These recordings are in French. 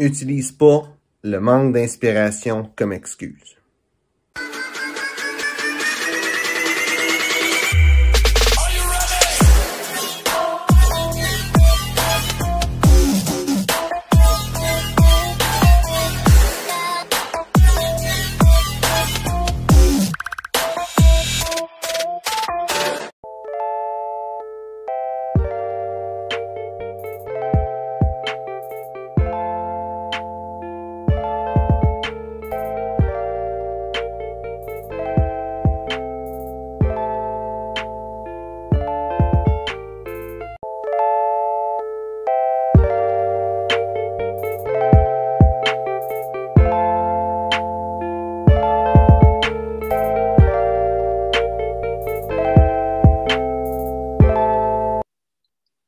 Utilise pas le manque d'inspiration comme excuse.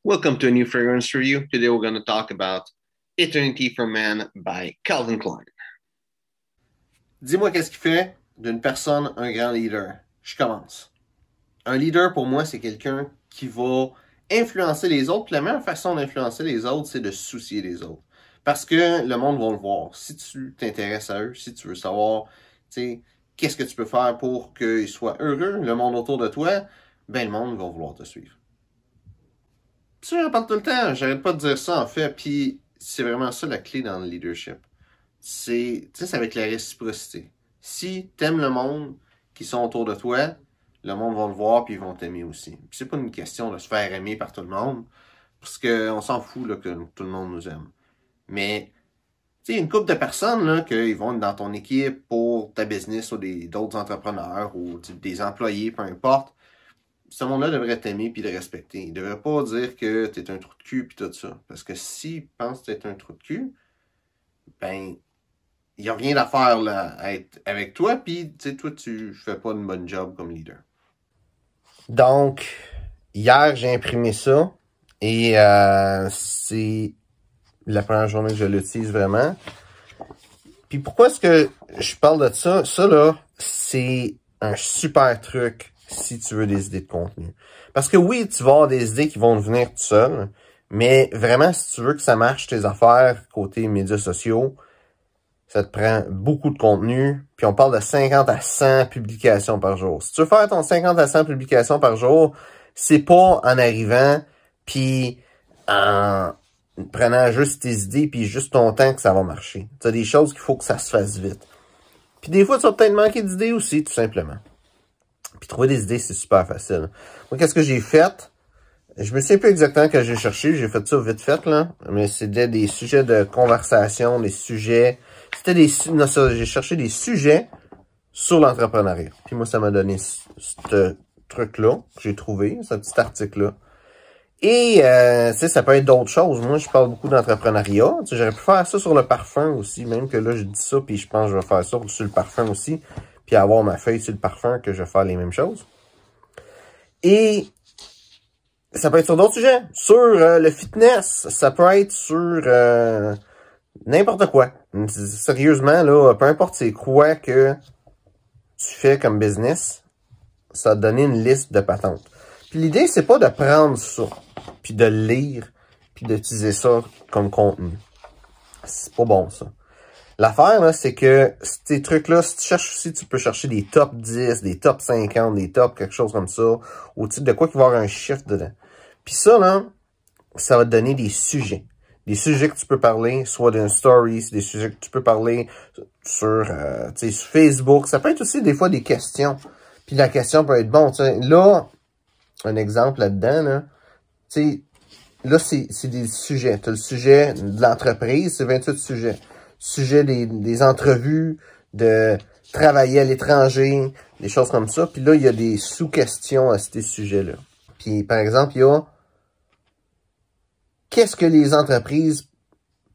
Welcome to a new fragrance review. Today we're going to talk about Eternity for Man by Calvin Klein. Dis-moi qu'est-ce qui fait d'une personne un grand leader. Je commence. Un leader pour moi c'est quelqu'un qui va influencer les autres. Puis la meilleure façon d'influencer les autres c'est de se soucier des autres. Parce que le monde va le voir. Si tu t'intéresses à eux, si tu veux savoir qu'est-ce que tu peux faire pour qu'ils soient heureux, le monde autour de toi, ben le monde va vouloir te suivre. Ça, je répète tout le temps, j'arrête pas de dire ça en fait, puis c'est vraiment ça la clé dans le leadership. C'est avec la réciprocité. Si t'aimes le monde qui sont autour de toi, le monde va le voir puis ils vont t'aimer aussi. Puis c'est pas une question de se faire aimer par tout le monde, parce qu'on s'en fout là, que tout le monde nous aime. Mais tu sais, une couple de personnes là, qui vont être dans ton équipe pour ta business ou d'autres entrepreneurs ou des employés, peu importe. Ce monde-là devrait t'aimer puis te respecter. Il devrait pas dire que t'es un trou de cul puis tout ça. Parce que s'il pense que t'es un trou de cul, ben, il n'y a rien à faire là, à être avec toi puis toi, tu fais pas une bonne job comme leader. Donc, hier, j'ai imprimé ça et c'est la première journée que je l'utilise vraiment. Puis pourquoi est-ce que je parle de ça? Ça, là, c'est un super truc si tu veux des idées de contenu. Parce que oui, tu vas avoir des idées qui vont venir tout seul, mais vraiment, si tu veux que ça marche tes affaires côté médias sociaux, ça te prend beaucoup de contenu, puis on parle de 50 à 100 publications par jour. Si tu veux faire ton 50 à 100 publications par jour, c'est pas en arrivant, puis en prenant juste tes idées, puis juste ton temps que ça va marcher. Tu as des choses qu'il faut que ça se fasse vite. Puis des fois, tu vas peut-être manquer d'idées aussi, tout simplement. Puis trouver des idées, c'est super facile. Moi, qu'est-ce que j'ai fait? Je me sais plus exactement ce que j'ai cherché. J'ai fait ça vite fait, là. Mais c'était des sujets de conversation, des sujets... Non, ça, j'ai cherché des sujets sur l'entrepreneuriat. Puis moi, ça m'a donné ce truc-là que j'ai trouvé, ce petit article-là. Et, ça peut être d'autres choses. Moi, je parle beaucoup d'entrepreneuriat. J'aurais pu faire ça sur le parfum aussi, même que là, je dis ça, puis je pense que je vais faire ça sur le parfum aussi. Puis avoir ma feuille sur le parfum que je vais faire les mêmes choses. Et ça peut être sur d'autres sujets. Sur le fitness, ça peut être sur n'importe quoi. Sérieusement, là, peu importe c'est quoi que tu fais comme business, ça va te donner une liste de patentes. Puis l'idée, c'est pas de prendre ça, puis de le lire, puis d'utiliser ça comme contenu. C'est pas bon, ça. L'affaire, là, c'est que ces trucs-là, si tu cherches aussi, tu peux chercher des top 10, des top 50, des top quelque chose comme ça, au titre de quoi qu'il va y avoir un chiffre dedans. Puis ça, là, ça va te donner des sujets. Des sujets que tu peux parler, soit d'une story, des sujets que tu peux parler sur Facebook. Ça peut être aussi des fois des questions. Puis la question peut être bon, tu sais. Là, un exemple là-dedans, là, tu sais, là, c'est des sujets. Tu as le sujet de l'entreprise, c'est 28 sujets. Sujet des entrevues, de travailler à l'étranger, des choses comme ça. Puis là, il y a des sous-questions à ces sujets-là. Puis, par exemple, il y a qu'est-ce que les entreprises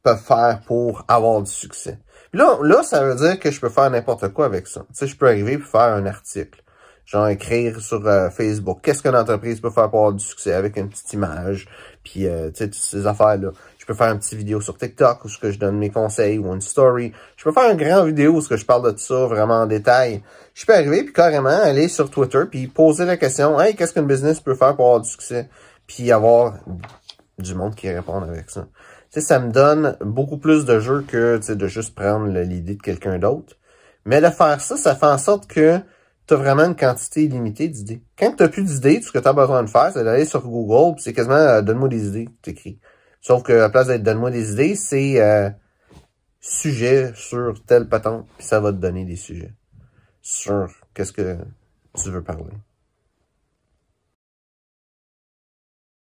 peuvent faire pour avoir du succès. Puis là, ça veut dire que je peux faire n'importe quoi avec ça. Tu sais, je peux arriver et faire un article. Genre écrire sur Facebook. Qu'est-ce qu'une entreprise peut faire pour avoir du succès avec une petite image. Puis, tu sais, toutes ces affaires-là. Je peux faire une petite vidéo sur TikTok où je donne mes conseils ou une story. Je peux faire une grande vidéo où je parle de tout ça vraiment en détail. Je peux arriver puis carrément aller sur Twitter puis poser la question « Hey, qu'est-ce qu'une business peut faire pour avoir du succès? » Puis avoir du monde qui répond avec ça. sais, ça me donne beaucoup plus de jeu que, tu sais, de juste prendre l'idée de quelqu'un d'autre. Mais de faire ça, ça fait en sorte que tu as vraiment une quantité illimitée d'idées. Quand tu n'as plus d'idées, tout ce que tu as besoin de faire, c'est d'aller sur Google, puis c'est quasiment donne-moi des idées, tu écris. Sauf que à la place d'être donne-moi des idées, c'est sujet sur telle patente, puis ça va te donner des sujets sur qu'est-ce que tu veux parler.